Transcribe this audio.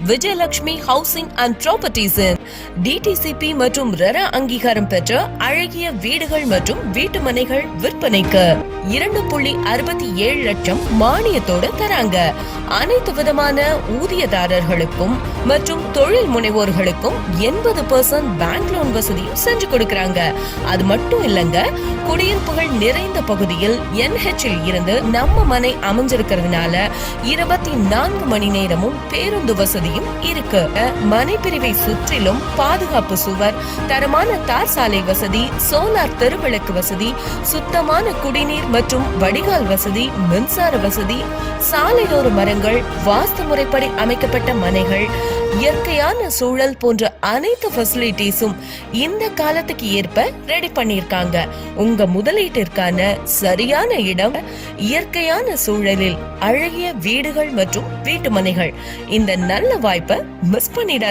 Vijayalakshmi housing and properties DTCP மற்றும் RERA அங்கீகாரம் பெற்ற அழகிய வீடுகள் மற்றும் வீட்டு மனைகள் விற்பனைக்கு 2.67 லட்சம் மானியத்தோடு தராங்க. அனைத்து விதமான ஊதியதாரர்களுக்கும் மற்றும் தொழில் முனைவோர்களுக்கும் 80% பேங்க் லோன் வசதியும் செஞ்சு கொடுக்கறாங்க. அது மட்டும் இல்லங்க, குடியிருப்புகள் நிறைந்த பகுதியில் NH-ல் இருந்து நம்ம மனை அமைஞ்சிருக்கிறதுனால 24 மணி நேரமும் பேருந்து வசதியும் இருக்கு. மனை பிரிவை சுற்றிலும் பாதுகாப்பு சுவர், தரமான தார் சாலை வசதி, சோலார் தெருவிளக்கு வசதி, சுத்தமான குடிநீர் மற்றும் வடிகால் வசதி, மின்சார வசதி, சாலையோர மரங்கள், வாஸ்து முறைப்படி அமைக்கப்பட்ட மனைகள், இயற்கையான சூழல் போன்ற அனைத்து ஃபெசிலிட்டிஸும் இந்த காலத்துக்கு ஏற்ப ரெடி பண்ணிருக்காங்க. உங்க முதலீட்டிற்கான சரியான இடம், இயற்கையான சூழலில் அழகிய வீடுகள் மற்றும் வீட்டு மனைகள். இந்த நல்ல வாய்ப்பை மிஸ் பண்ணிடாதீங்க.